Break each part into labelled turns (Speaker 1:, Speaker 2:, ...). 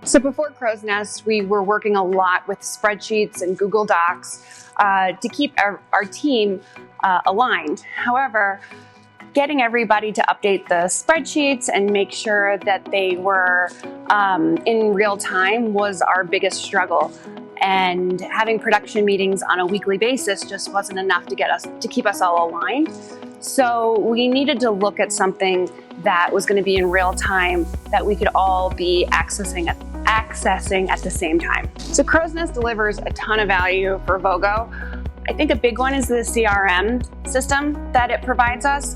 Speaker 1: So before Crow's Nest, we were working a lot with spreadsheets and Google Docs to keep our team aligned. However, getting everybody to update the spreadsheets and make sure that they were in real time was our biggest struggle. And having production meetings on a weekly basis just wasn't enough to keep us all aligned. So we needed to look at something that was going to be in real time that we could all be accessing at the same time. So Crow's Nest delivers a ton of value for Vogo. I think a big one is the CRM system that it provides us.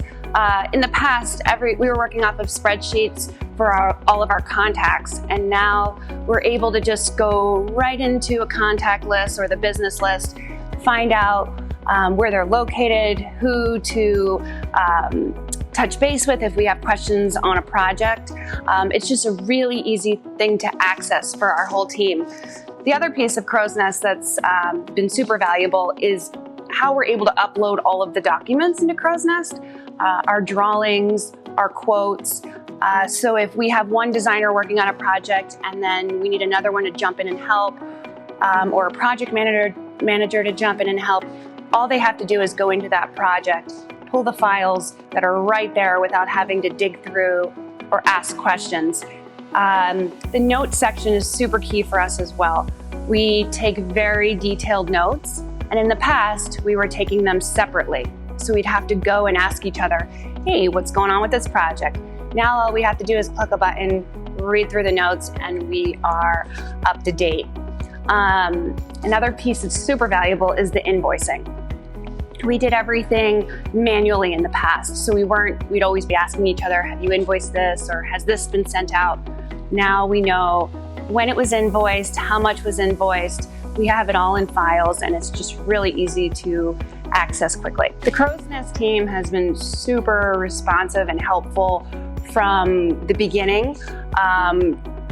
Speaker 1: In the past, we were working off of spreadsheets for all of our contacts, and now we're able to just go right into a contact list or the business list, find out where they're located, who to touch base with if we have questions on a project. It's just a really easy thing to access for our whole team. The other piece of Crow's Nest that's been super valuable is how we're able to upload all of the documents into Crow's Nest, our drawings, our quotes. So if we have one designer working on a project and then we need another one to jump in and help, or a project manager to jump in and help, all they have to do is go into that project, pull the files that are right there without having to dig through or ask questions. The notes section is super key for us as well. We take very detailed notes, and in the past, we were taking them separately. So we'd have to go and ask each other, hey, what's going on with this project? Now all we have to do is click a button, read through the notes, and we are up to date. Another piece that's super valuable is the invoicing. We did everything manually in the past, so we'd always be asking each other, have you invoiced this, or has this been sent out? Now we know when it was invoiced, how much was invoiced. We have it all in files, and it's just really easy to access quickly. The Crow's Nest team has been super responsive and helpful from the beginning,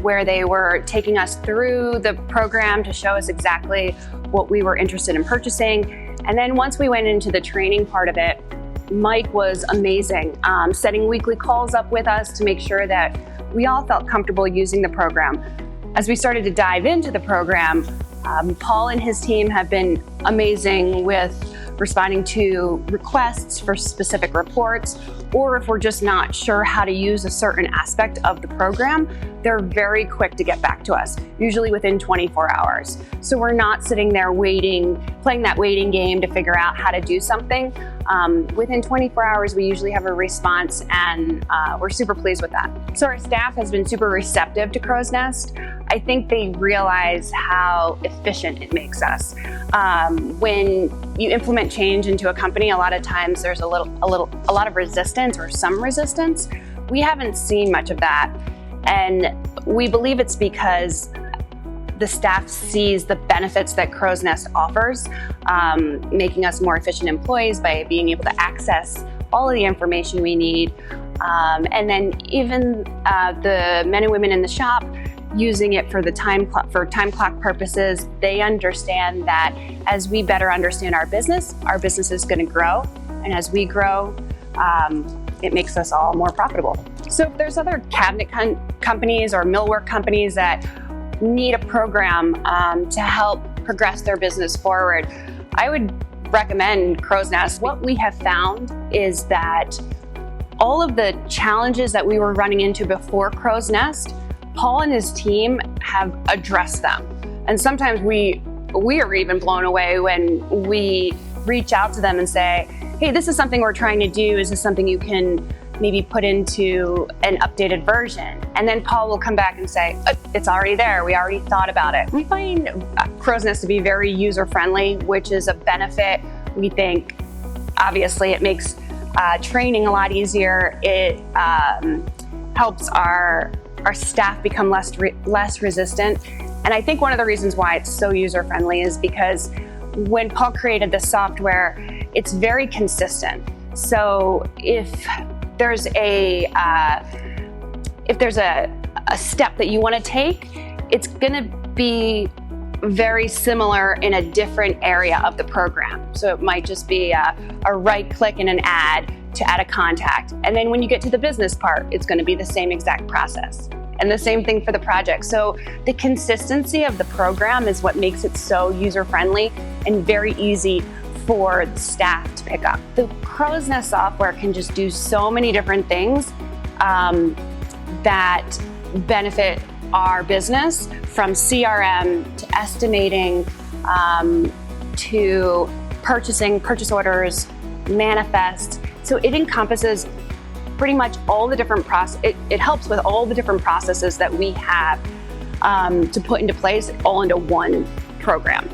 Speaker 1: where they were taking us through the program to show us exactly what we were interested in purchasing. And then once we went into the training part of it, Mike was amazing, setting weekly calls up with us to make sure that we all felt comfortable using the program. As we started to dive into the program, Paul and his team have been amazing with responding to requests for specific reports, or if we're just not sure how to use a certain aspect of the program, they're very quick to get back to us, usually within 24 hours. So we're not sitting there waiting, playing that waiting game to figure out how to do something. Within 24 hours, we usually have a response, and we're super pleased with that. So our staff has been super receptive to Crow's Nest. I think they realize how efficient it makes us. When you implement change into a company, a lot of times there's a lot of resistance or some resistance. We haven't seen much of that, and we believe it's because the staff sees the benefits that Crow's Nest offers, making us more efficient employees by being able to access all of the information we need. And then even the men and women in the shop using it for time clock purposes, they understand that as we better understand our business is going to grow. And as we grow, it makes us all more profitable. So if there's other cabinet companies or millwork companies that need a program to help progress their business forward, I would recommend Crow's Nest. What we have found is that all of the challenges that we were running into before Crow's Nest, Paul and his team have addressed them. And sometimes we are even blown away when we reach out to them and say, hey, this is something we're trying to do. Is this something you can maybe put into an updated version? And then Paul will come back and say, it's already there. We already thought about it. We find Crow's Nest to be very user-friendly, which is a benefit. We think, obviously, it makes training a lot easier. It helps our staff become less resistant. And I think one of the reasons why it's so user-friendly is because when Paul created the software, it's very consistent. So if there's a step that you want to take, it's going to be very similar in a different area of the program. So it might just be a right click in an ad to add a contact. And then when you get to the business part, it's going to be the same exact process. And the same thing for the project. So the consistency of the program is what makes it so user-friendly and very easy for the staff to pick up. The Crow's Nest software can just do so many different things that benefit our business, from CRM to estimating to purchasing, purchase orders, manifest. So it encompasses pretty much all the different it helps with all the different processes that we have to put into place all into one program.